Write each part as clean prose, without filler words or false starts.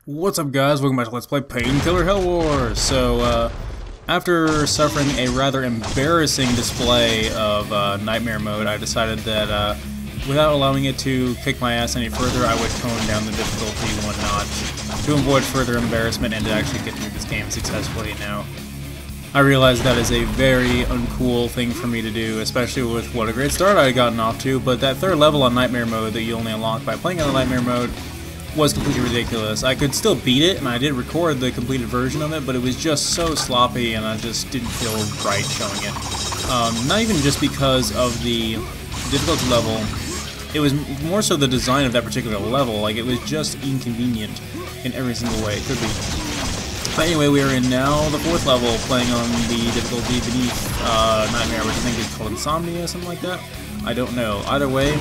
What's up, guys? Welcome back to Let's Play Painkiller Hell Wars. So, after suffering a rather embarrassing display of Nightmare Mode, I decided that without allowing it to kick my ass any further, I would tone down the difficulty one notch to avoid further embarrassment and to actually get through this game successfully. Now, I realize that is a very uncool thing for me to do, especially with what a great start I had gotten off to, but that third level on Nightmare Mode that you only unlock by playing on the Nightmare Mode was completely ridiculous. I could still beat it, and I did record the completed version of it, but it was just so sloppy, and I just didn't feel right showing it. Not even just because of the difficulty level, it was more so the design of that particular level. Like, it was just inconvenient in every single way it could be. But anyway, we are in now the 4th level, playing on the difficulty beneath Nightmare, which I think is called Insomnia, something like that. I don't know. Either way,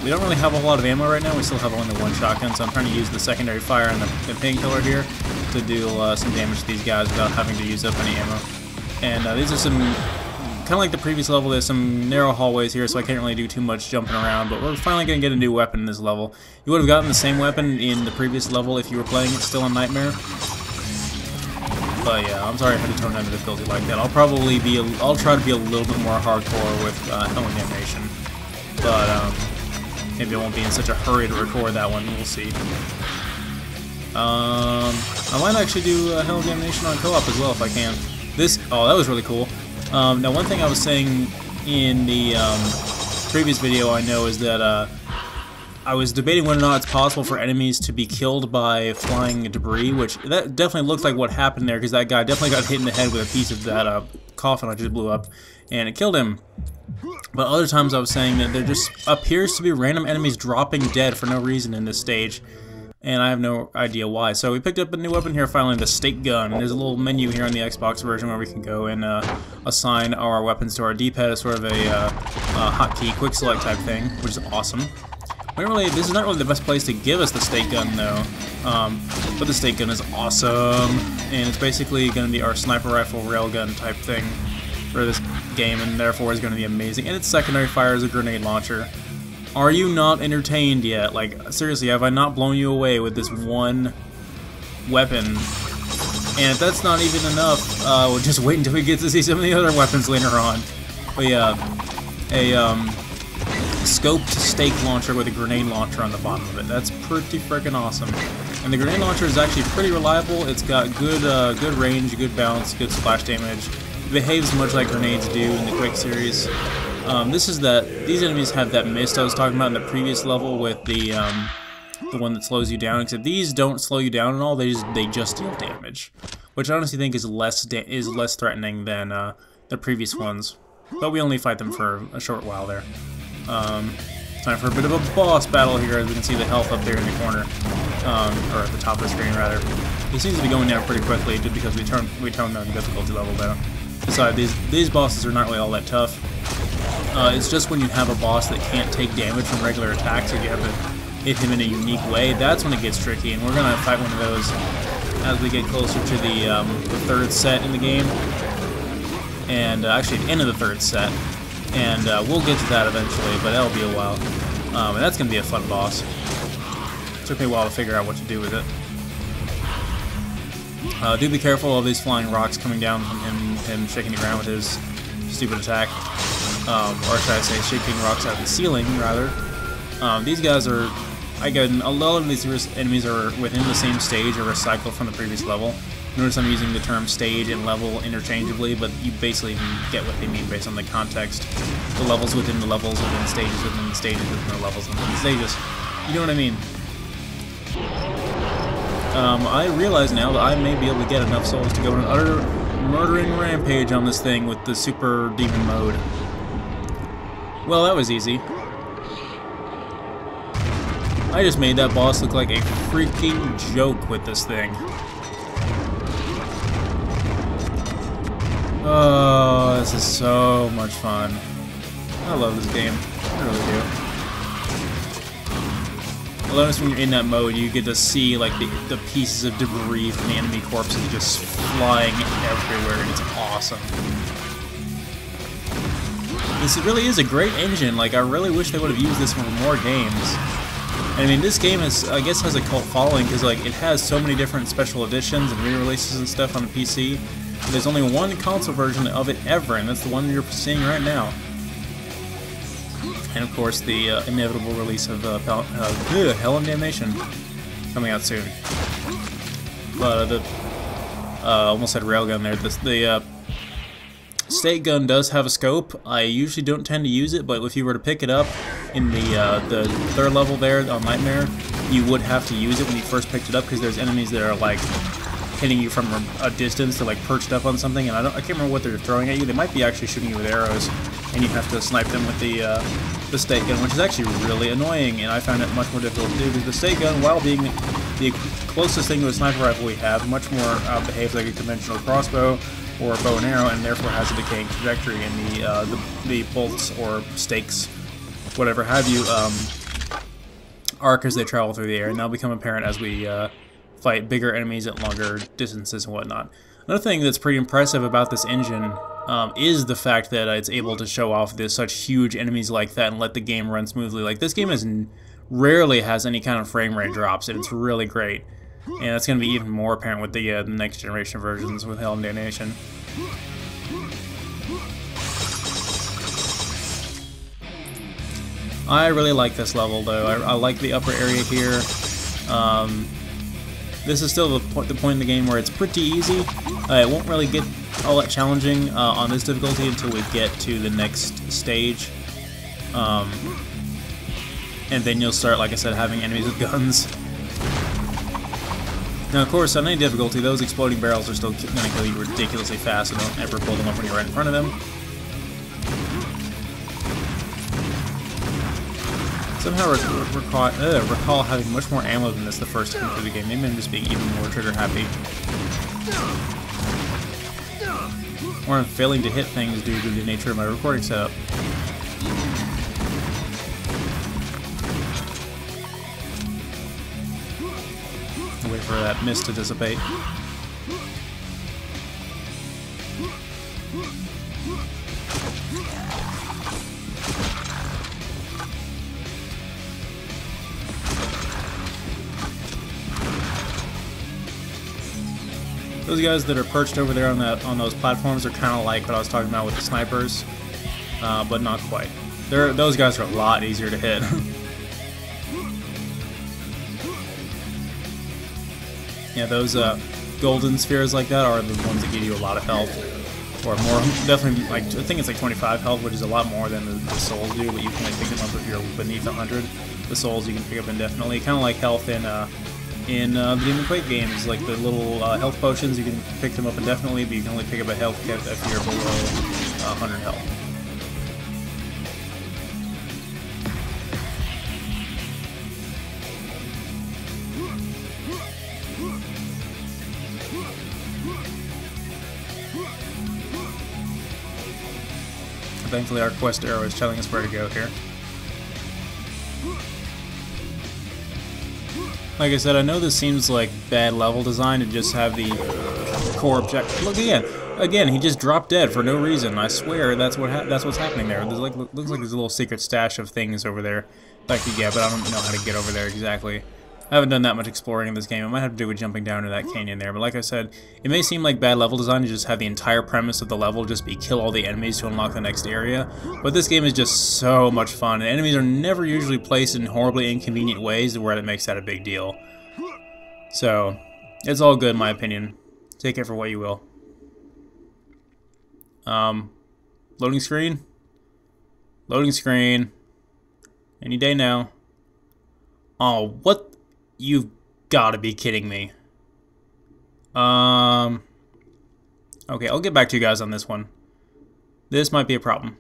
we don't really have a whole lot of ammo right now. We still have only one shotgun, so I'm trying to use the secondary fire and the painkiller here to do some damage to these guys without having to use up any ammo. And these are some, kind of like the previous level, there's some narrow hallways here, so I can't really do too much jumping around, but we're finally going to get a new weapon in this level. You would have gotten the same weapon in the previous level if you were playing it still on Nightmare. But yeah, I'm sorry if I had to tone down the difficulty like that. I'll try to be a little bit more hardcore with Hell and Damnation. But, maybe I won't be in such a hurry to record that one, we'll see. I might actually do Hell and Damnation on co-op as well if I can. Oh, that was really cool. Now one thing I was saying in the previous video I know is that I was debating whether or not it's possible for enemies to be killed by flying debris, which that definitely looks like what happened there, because that guy definitely got hit in the head with a piece of that coffin I just blew up, and it killed him. But other times I was saying that there just appears to be random enemies dropping dead for no reason in this stage, and I have no idea why. So we picked up a new weapon here finally, the stake gun. There's a little menu here on the Xbox version where we can go and assign our weapons to our D-pad as sort of a hotkey quick select type thing, which is awesome. This is not really the best place to give us the stake gun though, but the stake gun is awesome, and it's basically going to be our sniper rifle railgun type thing for this game, and therefore is going to be amazing. And its secondary fire is a grenade launcher. Are you not entertained yet? Like, seriously, have I not blown you away with this one weapon? And if that's not even enough, we'll just wait until we get to see some of the other weapons later on. But yeah, a scoped stake launcher with a grenade launcher on the bottom of it. That's pretty freaking awesome. And the grenade launcher is actually pretty reliable. It's got good range, good bounce, good splash damage. It behaves much like grenades do in the Quick series. These enemies have that mist I was talking about in the previous level with the one that slows you down, except these don't slow you down at all. They just deal damage, which I honestly think is less threatening than the previous ones. But we only fight them for a short while there. Time for a bit of a boss battle here, as we can see the health up there in the corner, or at the top of the screen rather. He seems to be going down pretty quickly just because we toned down the difficulty level down. Besides, these bosses are not really all that tough. It's just when you have a boss that can't take damage from regular attacks, if you have to hit him in a unique way, that's when it gets tricky, and we're gonna fight one of those as we get closer to the 3rd set in the game, and actually the end of the 3rd set. And we'll get to that eventually, but that'll be a while. And that's going to be a fun boss. It took me a while to figure out what to do with it. Do be careful of these flying rocks coming down from him shaking the ground with his stupid attack. Or should I say, shaking rocks out of the ceiling, rather. These guys are... Again, a lot of these enemies are within the same stage or recycled from the previous level. Notice I'm using the term stage and level interchangeably, but you basically get what they mean based on the context. The levels within the levels within the stages within the stages within the levels within the stages. You know what I mean? I realize now that I may be able to get enough souls to go on an utter murdering rampage on this thing with the super demon mode. Well, that was easy. I just made that boss look like a freaking joke with this thing. Oh, this is so much fun. I love this game. I really do. I love when you're in that mode, you get to see like the pieces of debris from the enemy corpses just flying everywhere, and it's awesome. This really is a great engine. Like, I really wish they would have used this for more games. I mean, this game is, I guess, has a cult following because like it has so many different special editions and re-releases and stuff on the PC. There's only one console version of it ever, and that's the one you're seeing right now. And of course, the inevitable release of Hell and Damnation coming out soon. But almost had railgun there. The state gun does have a scope. I usually don't tend to use it, but if you were to pick it up in the third level there on Nightmare, you would have to use it when you first picked it up because there's enemies that are like hitting you from a distance. They're like perched up on something, and I can't remember what they're throwing at you. They might be actually shooting you with arrows, and you have to snipe them with the state gun, which is actually really annoying, and I found it much more difficult to do because the state gun, while being the closest thing to a sniper rifle we have, much more behaves like a conventional crossbow or a bow and arrow, and therefore has a decaying trajectory, and the bolts or stakes, whatever have you, arc as they travel through the air, and they'll become apparent as we fight bigger enemies at longer distances and whatnot. Another thing that's pretty impressive about this engine is the fact that it's able to show off such huge enemies like that and let the game run smoothly. Like, this game rarely has any kind of frame rate drops, and it's really great. And that's going to be even more apparent with the next generation versions with Hell and Damnation. I really like this level, though. I like the upper area here. This is still the point in the game where it's pretty easy. It won't really get all that challenging on this difficulty until we get to the next stage. And then you'll start, like I said, having enemies with guns. Now, of course, on any difficulty, those exploding barrels are still going to kill you ridiculously fast, so don't ever pull them up when you're right in front of them. Somehow recall having much more ammo than this the first time through the game. Maybe I'm just being even more trigger happy. Or I'm failing to hit things due to the nature of my recording setup. Wait for that mist to dissipate. Those guys that are perched over there on those platforms are kind of like what I was talking about with the snipers, but not quite. Those guys are a lot easier to hit. Yeah, those golden spheres like that are the ones that give you a lot of health, or more. Definitely, like I think it's like 25 health, which is a lot more than the souls do. But you can like pick them up if you're beneath 100. The souls you can pick up indefinitely, kind of like health in the Demon Quake games. Like the little health potions, you can pick them up indefinitely, but you can only pick up a health kit if you're below 100 health. Thankfully, our quest arrow is telling us where to go here. Like I said, I know this seems like bad level design to just have the core objective. Look again, he just dropped dead for no reason. I swear that's what's happening there. There's like looks like there's a little secret stash of things over there that I could get, but I don't know how to get over there exactly. I haven't done that much exploring in this game. It might have to do with jumping down to that canyon there, but like I said, it may seem like bad level design to just have the entire premise of the level just be kill all the enemies to unlock the next area, but this game is just so much fun, and enemies are never usually placed in horribly inconvenient ways where it makes that a big deal. So, it's all good in my opinion. Take it for what you will. Loading screen? Loading screen. Any day now. Oh, what? You've got to be kidding me. Okay, I'll get back to you guys on this one. This might be a problem.